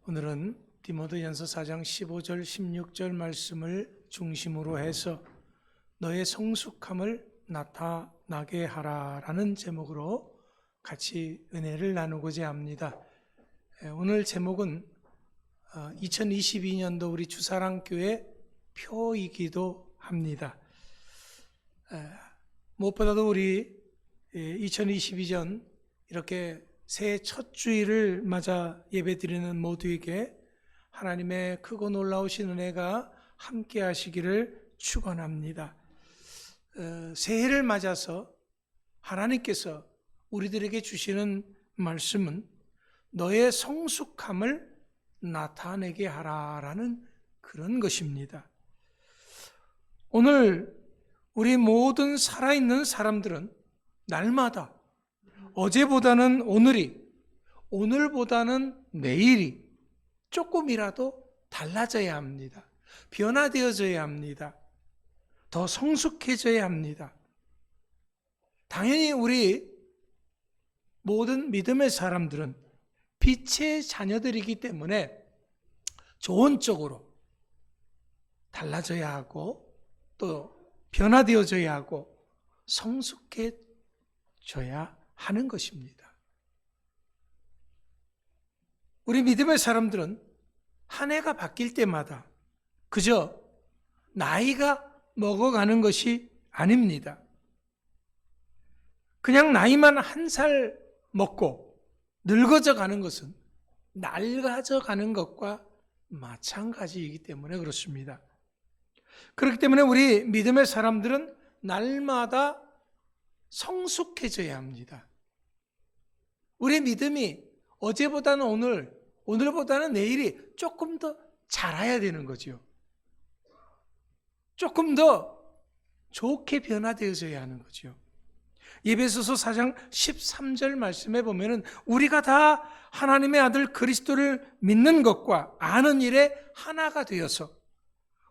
오늘은 디모데전서 4장 15절 16절 말씀을 중심으로 해서 너의 성숙함을 나타나게 하라라는 제목으로 같이 은혜를 나누고자 합니다. 오늘 제목은 2022년도 우리 주사랑교회 표이기도 합니다. 무엇보다도 우리 2022년 이렇게 새해 첫 주일을 맞아 예배드리는 모두에게 하나님의 크고 놀라우신 은혜가 함께 하시기를 축원합니다. 새해를 맞아서 하나님께서 우리들에게 주시는 말씀은 너의 성숙함을 나타내게 하라라는 그런 것입니다. 오늘 우리 모든 살아있는 사람들은 날마다 어제보다는 오늘이, 오늘보다는 내일이 조금이라도 달라져야 합니다. 변화되어져야 합니다. 더 성숙해져야 합니다. 당연히 우리 모든 믿음의 사람들은 빛의 자녀들이기 때문에 좋은 쪽으로 달라져야 하고 또 변화되어져야 하고 성숙해져야 하는 것입니다. 우리 믿음의 사람들은 한 해가 바뀔 때마다 그저 나이가 먹어가는 것이 아닙니다. 그냥 나이만 한 살 먹고 늙어져 가는 것은 낡아져 가는 것과 마찬가지이기 때문에 그렇습니다. 그렇기 때문에 우리 믿음의 사람들은 날마다 성숙해져야 합니다. 우리 믿음이 어제보다는 오늘, 오늘보다는 내일이 조금 더 자라야 되는 거죠. 조금 더 좋게 변화되어져야 하는 거죠. 에베소서 4장 13절 말씀에 보면은 우리가 다 하나님의 아들 그리스도를 믿는 것과 아는 일에 하나가 되어서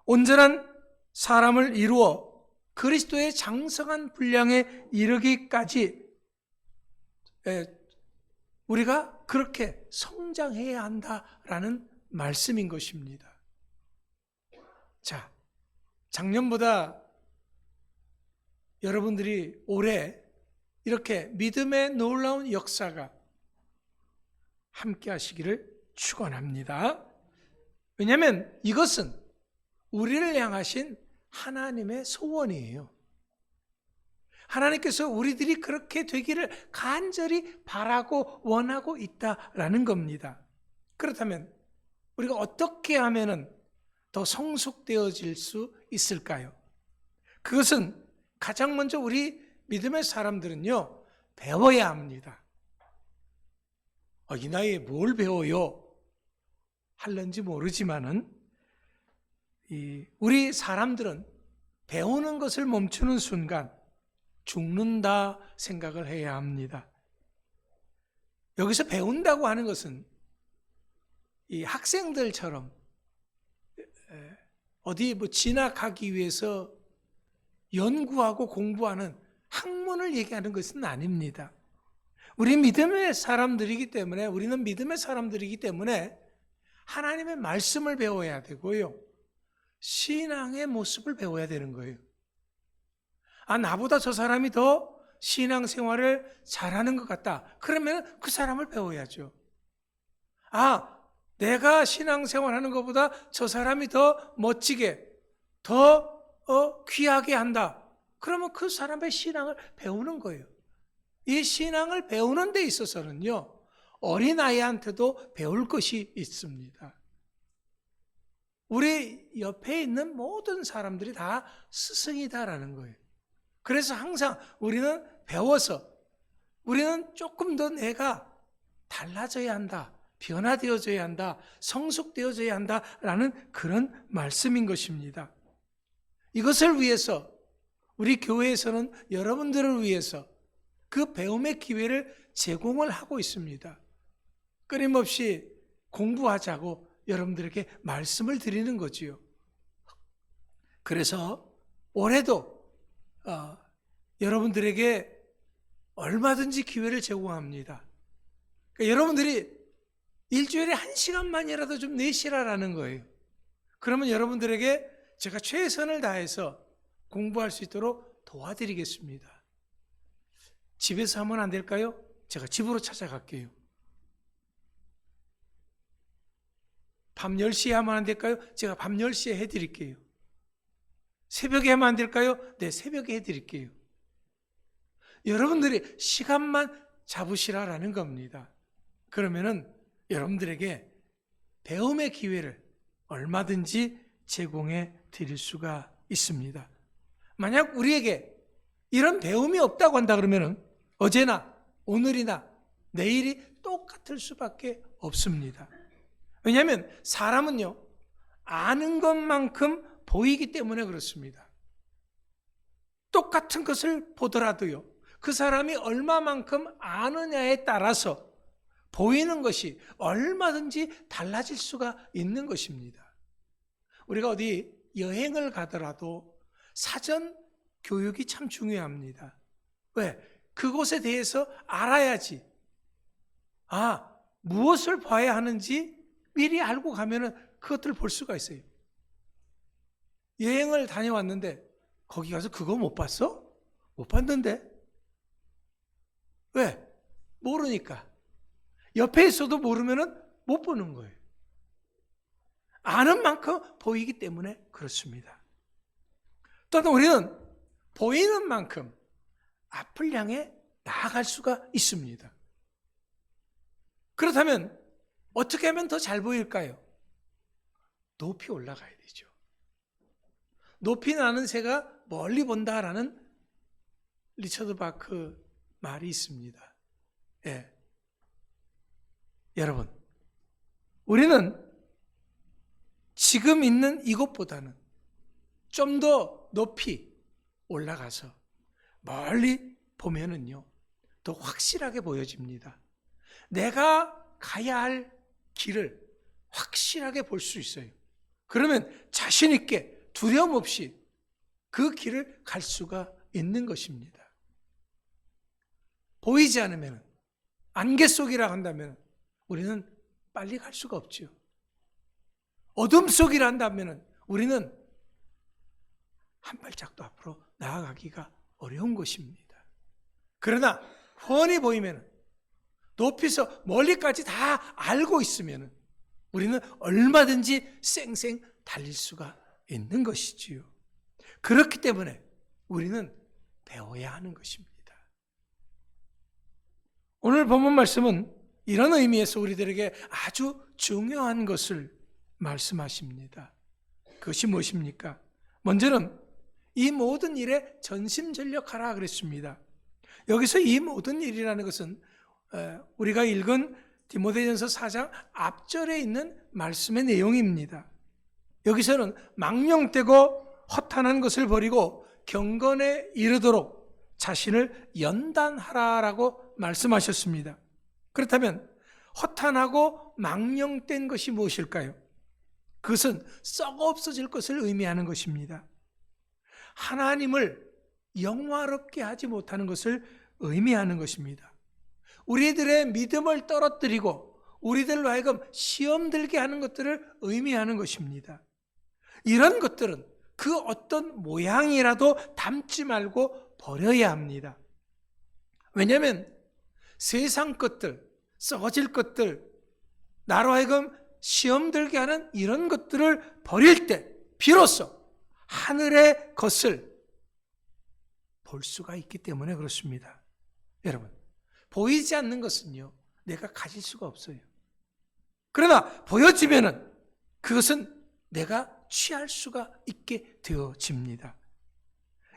온전한 사람을 이루어 그리스도의 장성한 분량에 이르기까지 우리가 그렇게 성장해야 한다라는 말씀인 것입니다. 자, 작년보다 여러분들이 올해 이렇게 믿음의 놀라운 역사가 함께 하시기를 축원합니다. 왜냐하면 이것은 우리를 향하신 하나님의 소원이에요. 하나님께서 우리들이 그렇게 되기를 간절히 바라고 원하고 있다라는 겁니다. 그렇다면 우리가 어떻게 하면 더 성숙되어질 수 있을까요? 그것은 가장 먼저 우리 믿음의 사람들은요, 배워야 합니다. 이 나이에 뭘 배워요? 할런지 모르지만은 우리 사람들은 배우는 것을 멈추는 순간 죽는다 생각을 해야 합니다. 여기서 배운다고 하는 것은 이 학생들처럼 어디 진학하기 위해서 연구하고 공부하는 학문을 얘기하는 것은 아닙니다. 우리 믿음의 사람들이기 때문에, 우리는 믿음의 사람들이기 때문에 하나님의 말씀을 배워야 되고요. 신앙의 모습을 배워야 되는 거예요. 나보다 저 사람이 더 신앙생활을 잘하는 것 같다. 그러면 그 사람을 배워야죠. 내가 신앙생활하는 것보다 저 사람이 더 멋지게, 더 귀하게 한다. 그러면 그 사람의 신앙을 배우는 거예요. 이 신앙을 배우는 데 있어서는요, 어린아이한테도 배울 것이 있습니다. 우리 옆에 있는 모든 사람들이 다 스승이다라는 거예요. 그래서 항상 우리는 배워서 우리는 조금 더 내가 달라져야 한다, 변화되어져야 한다, 성숙되어져야 한다라는 그런 말씀인 것입니다. 이것을 위해서 우리 교회에서는 여러분들을 위해서 그 배움의 기회를 제공을 하고 있습니다. 끊임없이 공부하자고 여러분들에게 말씀을 드리는 거지요. 그래서 올해도 여러분들에게 얼마든지 기회를 제공합니다. 그러니까 여러분들이 일주일에 1시간만이라도 좀 내시라라는 거예요. 그러면 여러분들에게 제가 최선을 다해서 공부할 수 있도록 도와드리겠습니다. 집에서 하면 안 될까요? 제가 집으로 찾아갈게요. 밤 10시에 하면 안 될까요? 제가 밤 10시에 해드릴게요. 새벽에 하면 안 될까요? 네, 새벽에 해드릴게요. 여러분들이 시간만 잡으시라라는 겁니다. 그러면은 여러분들에게 배움의 기회를 얼마든지 제공해 드릴 수가 있습니다. 만약 우리에게 이런 배움이 없다고 한다 그러면은 어제나 오늘이나 내일이 똑같을 수밖에 없습니다. 왜냐하면 사람은요, 아는 것만큼 보이기 때문에 그렇습니다. 똑같은 것을 보더라도요, 그 사람이 얼마만큼 아느냐에 따라서 보이는 것이 얼마든지 달라질 수가 있는 것입니다. 우리가 어디 여행을 가더라도 사전 교육이 참 중요합니다. 왜? 그곳에 대해서 알아야지. 무엇을 봐야 하는지 미리 알고 가면은 그것들을 볼 수가 있어요. 여행을 다녀왔는데 거기 가서 그거 못 봤어? 못 봤는데? 왜? 모르니까. 옆에 있어도 모르면은 못 보는 거예요. 아는 만큼 보이기 때문에 그렇습니다. 또한 우리는 보이는 만큼 앞을 향해 나아갈 수가 있습니다. 그렇다면 어떻게 하면 더 잘 보일까요? 높이 올라가야 되죠. 높이 나는 새가 멀리 본다라는 리처드 바크 말이 있습니다. 예. 여러분, 우리는 지금 있는 이곳보다는 좀 더 높이 올라가서 멀리 보면은요, 더 확실하게 보여집니다. 내가 가야 할 길을 확실하게 볼 수 있어요. 그러면 자신 있게 두려움 없이 그 길을 갈 수가 있는 것입니다. 보이지 않으면, 안개 속이라 한다면 우리는 빨리 갈 수가 없죠. 어둠 속이라 한다면 우리는 한 발짝도 앞으로 나아가기가 어려운 것입니다. 그러나 훤히 보이면, 높이서 멀리까지 다 알고 있으면 우리는 얼마든지 쌩쌩 달릴 수가 있는 것이지요. 그렇기 때문에 우리는 배워야 하는 것입니다. 오늘 본문 말씀은 이런 의미에서 우리들에게 아주 중요한 것을 말씀하십니다. 그것이 무엇입니까? 먼저는 이 모든 일에 전심전력하라 그랬습니다. 여기서 이 모든 일이라는 것은 우리가 읽은 디모데전서 4장 앞절에 있는 말씀의 내용입니다. 여기서는 망령되고 허탄한 것을 버리고 경건에 이르도록 자신을 연단하라라고 말씀하셨습니다. 그렇다면 허탄하고 망령된 것이 무엇일까요? 그것은 썩어 없어질 것을 의미하는 것입니다. 하나님을 영화롭게 하지 못하는 것을 의미하는 것입니다. 우리들의 믿음을 떨어뜨리고 우리들로 하여금 시험 들게 하는 것들을 의미하는 것입니다. 이런 것들은 그 어떤 모양이라도 담지 말고 버려야 합니다. 왜냐하면 세상 것들, 썩어질 것들, 나로 하여금 시험 들게 하는 이런 것들을 버릴 때 비로소 하늘의 것을 볼 수가 있기 때문에 그렇습니다. 여러분, 보이지 않는 것은요, 내가 가질 수가 없어요. 그러나 보여지면은 그것은 내가 취할 수가 있게 되어집니다.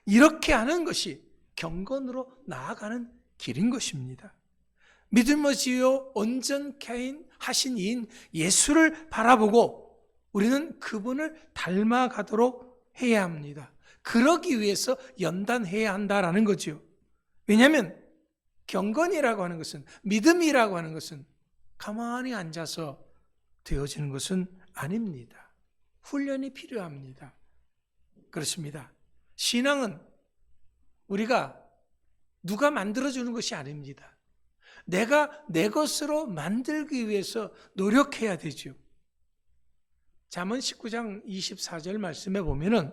이렇게 하는 것이 경건으로 나아가는 길인 것입니다. 믿음으로 온전케 하신 이인 예수를 바라보고 우리는 그분을 닮아가도록 해야 합니다. 그러기 위해서 연단해야 한다라는 거죠. 왜냐하면 경건이라고 하는 것은, 믿음이라고 하는 것은 가만히 앉아서 되어지는 것은 아닙니다. 훈련이 필요합니다. 그렇습니다. 신앙은 우리가 누가 만들어주는 것이 아닙니다. 내가 내 것으로 만들기 위해서 노력해야 되죠. 잠언 19장 24절 말씀에 보면은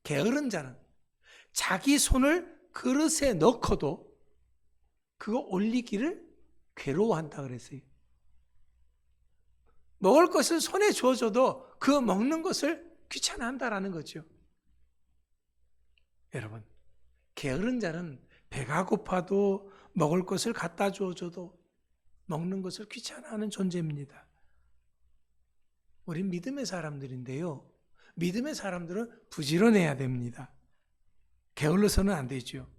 게으른 자는 자기 손을 그릇에 넣고도 그거 올리기를 괴로워한다 그랬어요. 먹을 것을 손에 주어줘도 그 먹는 것을 귀찮아한다라는 거죠. 여러분, 게으른 자는 배가 고파도 먹을 것을 갖다 주어줘도 먹는 것을 귀찮아하는 존재입니다. 우린 믿음의 사람들인데요. 믿음의 사람들은 부지런해야 됩니다. 게을러서는 안 되죠.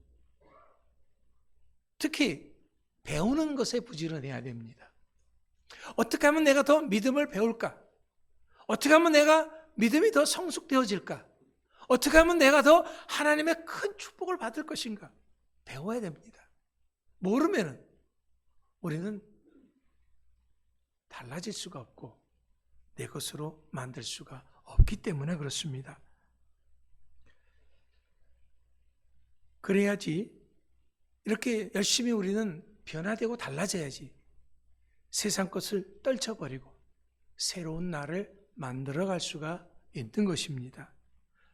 특히 배우는 것에 부지런해야 됩니다. 어떻게 하면 내가 더 믿음을 배울까? 어떻게 하면 내가 믿음이 더 성숙되어질까? 어떻게 하면 내가 더 하나님의 큰 축복을 받을 것인가? 배워야 됩니다. 모르면 우리는 달라질 수가 없고 내 것으로 만들 수가 없기 때문에 그렇습니다. 그래야지 이렇게 열심히 우리는 변화되고 달라져야지 세상 것을 떨쳐버리고 새로운 나를 만들어갈 수가 있는 것입니다.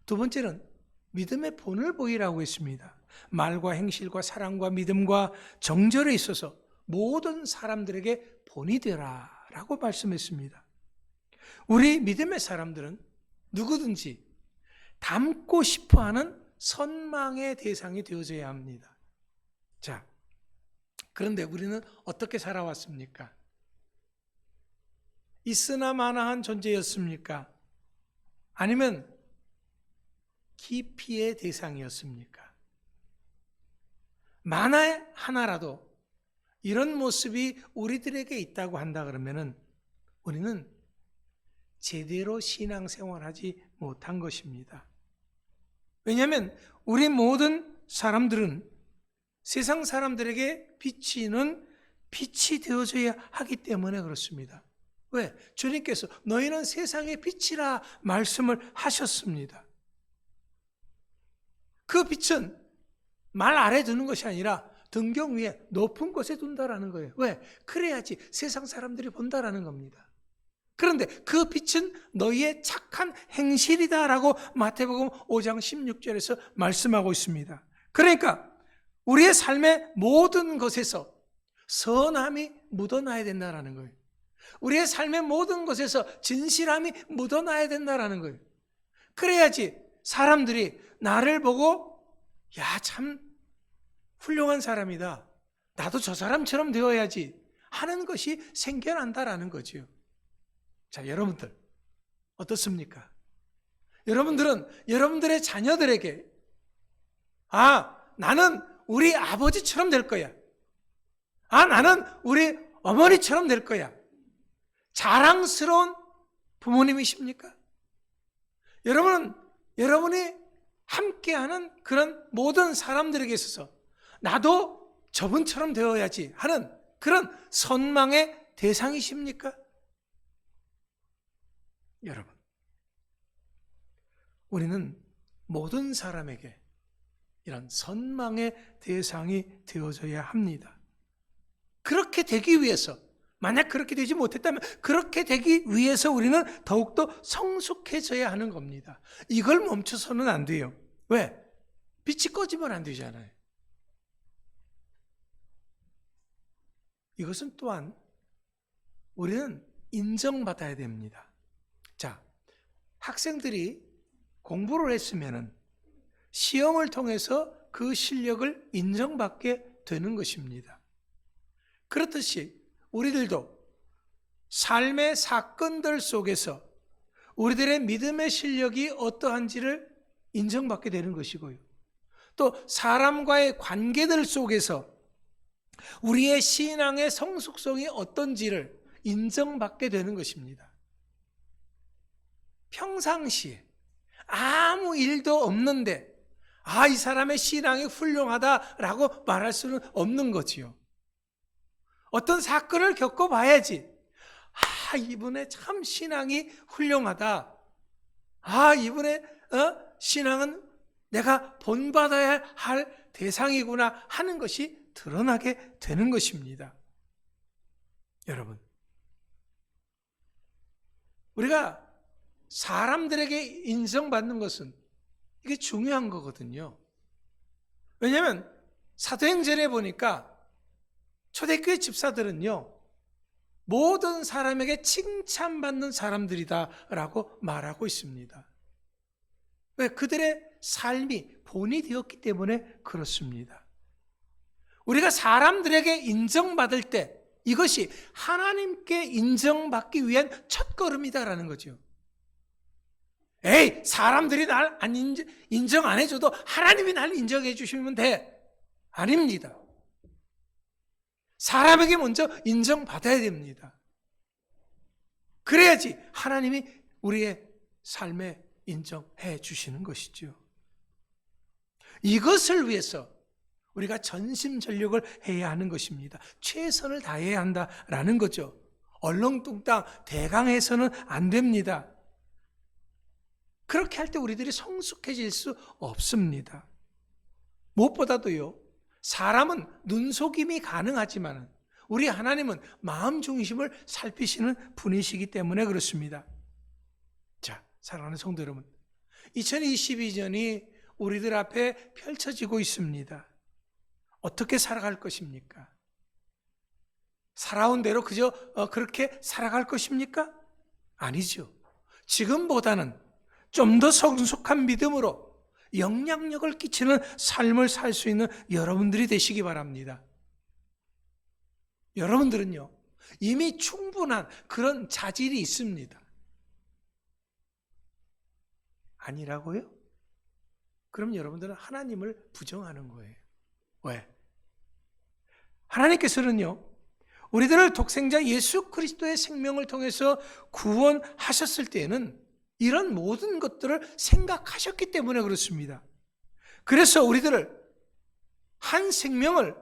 두 번째는 믿음의 본을 보이라고 했습니다. 말과 행실과 사랑과 믿음과 정절에 있어서 모든 사람들에게 본이 되라 라고 말씀했습니다. 우리 믿음의 사람들은 누구든지 닮고 싶어하는 선망의 대상이 되어져야 합니다. 자, 그런데 우리는 어떻게 살아왔습니까? 있으나 마나한 존재였습니까? 아니면 기피의 대상이었습니까? 만에 하나라도 이런 모습이 우리들에게 있다고 한다 그러면은 우리는 제대로 신앙생활하지 못한 것입니다. 왜냐하면 우리 모든 사람들은 세상 사람들에게 비치는 빛이 되어져야 하기 때문에 그렇습니다. 왜? 주님께서 너희는 세상의 빛이라 말씀을 하셨습니다. 그 빛은 말 아래 두는 것이 아니라 등경 위에 높은 곳에 둔다라는 거예요. 왜? 그래야지 세상 사람들이 본다라는 겁니다. 그런데 그 빛은 너희의 착한 행실이다라고 마태복음 5장 16절에서 말씀하고 있습니다. 그러니까 우리의 삶의 모든 것에서 선함이 묻어나야 된다라는 거예요. 우리의 삶의 모든 것에서 진실함이 묻어나야 된다라는 거예요. 그래야지 사람들이 나를 보고 야, 참 훌륭한 사람이다. 나도 저 사람처럼 되어야지 하는 것이 생겨난다라는 거죠. 자, 여러분들 어떻습니까? 여러분들은 여러분들의 자녀들에게 나는 우리 아버지처럼 될 거야. 나는 우리 어머니처럼 될 거야. 자랑스러운 부모님이십니까? 여러분이 함께하는 그런 모든 사람들에게 있어서 나도 저분처럼 되어야지 하는 그런 선망의 대상이십니까? 여러분, 우리는 모든 사람에게 이런 선망의 대상이 되어져야 합니다. 그렇게 되기 위해서, 만약 그렇게 되지 못했다면 그렇게 되기 위해서 우리는 더욱더 성숙해져야 하는 겁니다. 이걸 멈춰서는 안 돼요. 왜? 빛이 꺼지면 안 되잖아요. 이것은 또한 우리는 인정받아야 됩니다. 자, 학생들이 공부를 했으면은 시험을 통해서 그 실력을 인정받게 되는 것입니다. 그렇듯이 우리들도 삶의 사건들 속에서 우리들의 믿음의 실력이 어떠한지를 인정받게 되는 것이고요. 또 사람과의 관계들 속에서 우리의 신앙의 성숙성이 어떤지를 인정받게 되는 것입니다. 평상시에 아무 일도 없는데 이 사람의 신앙이 훌륭하다라고 말할 수는 없는 거지요. 어떤 사건을 겪어봐야지 이분의 참 신앙이 훌륭하다. 이분의 신앙은 내가 본받아야 할 대상이구나 하는 것이 드러나게 되는 것입니다. 여러분, 우리가 사람들에게 인정받는 것은 이게 중요한 거거든요. 왜냐하면 사도행전에 보니까 초대교회 집사들은요, 모든 사람에게 칭찬받는 사람들이다라고 말하고 있습니다. 왜? 그들의 삶이 본이 되었기 때문에 그렇습니다. 우리가 사람들에게 인정받을 때 이것이 하나님께 인정받기 위한 첫걸음이다라는 거죠. 에이, 사람들이 날 인정 안 해줘도 하나님이 날 인정해 주시면 돼. 아닙니다. 사람에게 먼저 인정받아야 됩니다. 그래야지 하나님이 우리의 삶에 인정해 주시는 것이죠. 이것을 위해서 우리가 전심전력을 해야 하는 것입니다. 최선을 다해야 한다라는 거죠. 얼렁뚱땅 대강해서는 안 됩니다. 그렇게 할 때 우리들이 성숙해질 수 없습니다. 무엇보다도요, 사람은 눈속임이 가능하지만 우리 하나님은 마음 중심을 살피시는 분이시기 때문에 그렇습니다. 자, 사랑하는 성도 여러분, 2022년이 우리들 앞에 펼쳐지고 있습니다. 어떻게 살아갈 것입니까? 살아온 대로 그저 그렇게 살아갈 것입니까? 아니죠. 지금보다는 좀 더 성숙한 믿음으로 영향력을 끼치는 삶을 살 수 있는 여러분들이 되시기 바랍니다. 여러분들은요, 이미 충분한 그런 자질이 있습니다. 아니라고요? 그럼 여러분들은 하나님을 부정하는 거예요. 왜? 하나님께서는요, 우리들을 독생자 예수 그리스도의 생명을 통해서 구원하셨을 때에는 이런 모든 것들을 생각하셨기 때문에 그렇습니다. 그래서 우리들을 한 생명을,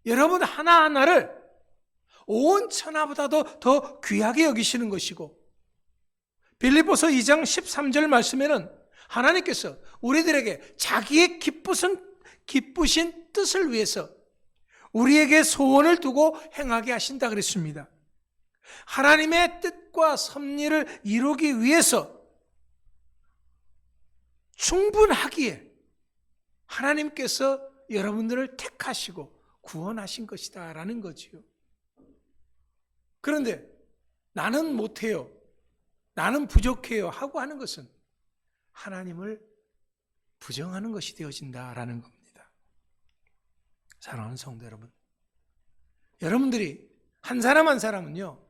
여러분 하나하나를 온 천하보다도 더 귀하게 여기시는 것이고, 빌립보서 2장 13절 말씀에는 하나님께서 우리들에게 자기의 기쁘신 뜻을 위해서 우리에게 소원을 두고 행하게 하신다 그랬습니다. 하나님의 뜻과 섭리를 이루기 위해서 충분하기에 하나님께서 여러분들을 택하시고 구원하신 것이다 라는 거지요. 그런데 나는 못해요, 나는 부족해요 하고 하는 것은 하나님을 부정하는 것이 되어진다라는 겁니다. 사랑하는 성도 여러분, 여러분들이 한 사람 한 사람은요,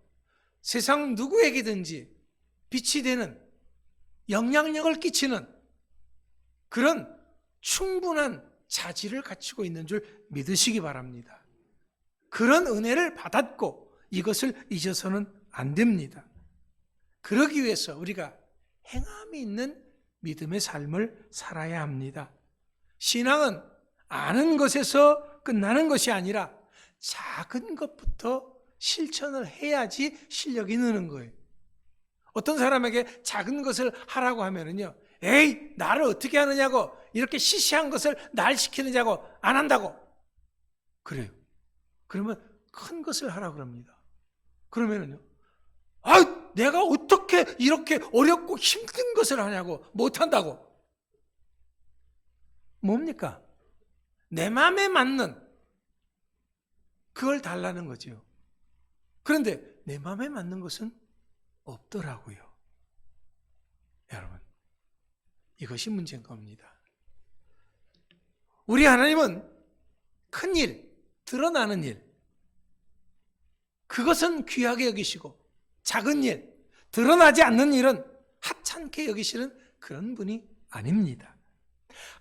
세상 누구에게든지 빛이 되는, 영향력을 끼치는 그런 충분한 자질을 갖추고 있는 줄 믿으시기 바랍니다. 그런 은혜를 받았고 이것을 잊어서는 안 됩니다. 그러기 위해서 우리가 행함이 있는 믿음의 삶을 살아야 합니다. 신앙은 아는 것에서 끝나는 것이 아니라 작은 것부터 실천을 해야지 실력이 느는 거예요. 어떤 사람에게 작은 것을 하라고 하면은요, 에이, 나를 어떻게 하느냐고, 이렇게 시시한 것을 날 시키느냐고, 안 한다고 그래요. 그러면 큰 것을 하라고 합니다. 그러면은요, 아, 내가 어떻게 이렇게 어렵고 힘든 것을 하냐고, 못한다고. 뭡니까? 내 마음에 맞는 그걸 달라는 거죠. 그런데 내 마음에 맞는 것은 없더라고요. 여러분, 이것이 문제인 겁니다. 우리 하나님은 큰 일, 드러나는 일, 그것은 귀하게 여기시고, 작은 일, 드러나지 않는 일은 하찮게 여기시는 그런 분이 아닙니다.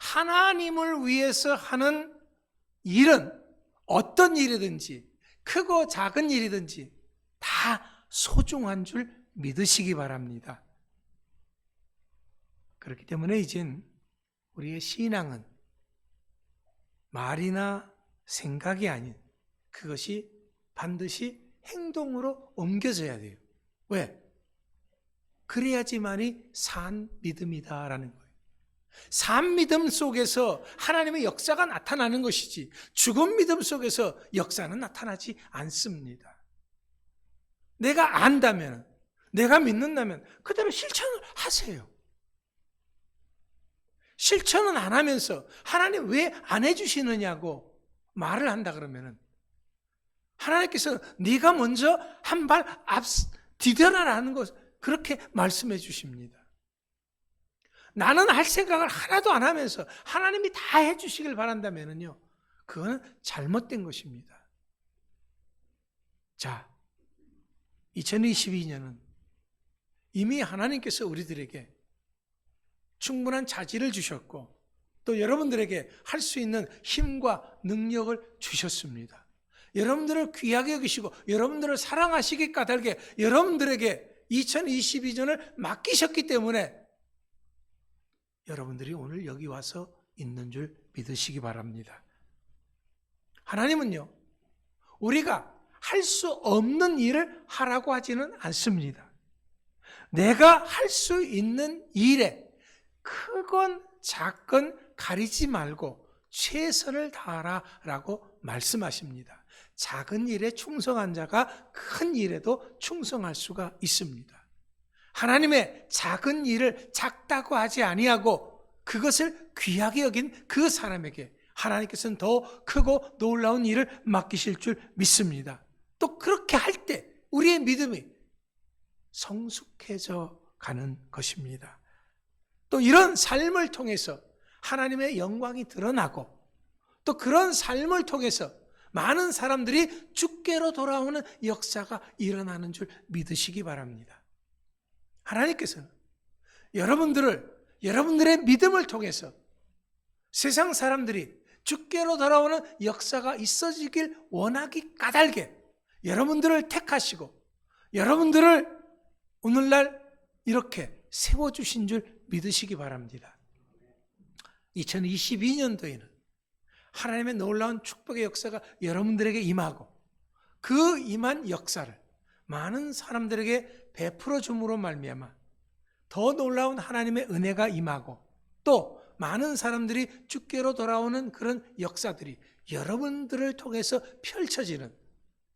하나님을 위해서 하는 일은 어떤 일이든지, 크고 작은 일이든지 다 소중한 줄 믿으시기 바랍니다. 그렇기 때문에 이젠 우리의 신앙은 말이나 생각이 아닌 그것이 반드시 행동으로 옮겨져야 돼요. 왜? 그래야지만이 산 믿음이다라는 거예요. 산 믿음 속에서 하나님의 역사가 나타나는 것이지 죽은 믿음 속에서 역사는 나타나지 않습니다. 내가 안다면, 내가 믿는다면 그대로 실천을 하세요. 실천은 안 하면서 하나님 왜 안 해주시느냐고 말을 한다 그러면은 하나님께서 네가 먼저 한 발 디뎌라라는 것 그렇게 말씀해 주십니다. 나는 할 생각을 하나도 안 하면서 하나님이 다 해주시길 바란다면요, 그거는 잘못된 것입니다. 자, 2022년은 이미 하나님께서 우리들에게 충분한 자질을 주셨고 또 여러분들에게 할 수 있는 힘과 능력을 주셨습니다. 여러분들을 귀하게 여기시고 여러분들을 사랑하시기 까닭에 여러분들에게 2022년을 맡기셨기 때문에 여러분들이 오늘 여기 와서 있는 줄 믿으시기 바랍니다. 하나님은요, 우리가 할 수 없는 일을 하라고 하지는 않습니다. 내가 할 수 있는 일에 크건 작건 가리지 말고 최선을 다하라라고 말씀하십니다. 작은 일에 충성한 자가 큰 일에도 충성할 수가 있습니다. 하나님의 작은 일을 작다고 하지 아니하고 그것을 귀하게 여긴 그 사람에게 하나님께서는 더 크고 놀라운 일을 맡기실 줄 믿습니다. 또 그렇게 할 때 우리의 믿음이 성숙해져 가는 것입니다. 또 이런 삶을 통해서 하나님의 영광이 드러나고 또 그런 삶을 통해서 많은 사람들이 주께로 돌아오는 역사가 일어나는 줄 믿으시기 바랍니다. 하나님께서는 여러분들의 믿음을 통해서 세상 사람들이 주께로 돌아오는 역사가 있어지길 원하기 까닭에 여러분들을 택하시고 여러분들을 오늘날 이렇게 세워주신 줄 믿으시기 바랍니다. 2022년도에는 하나님의 놀라운 축복의 역사가 여러분들에게 임하고 그 임한 역사를 많은 사람들에게 베풀어 줌으로 말미암아 더 놀라운 하나님의 은혜가 임하고 또 많은 사람들이 주께로 돌아오는 그런 역사들이 여러분들을 통해서 펼쳐지는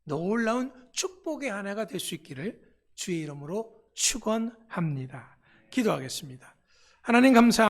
놀라운 축복의 한 해가 될 수 있기를 주의 이름으로 축원합니다. 기도하겠습니다. 하나님 감사합니다.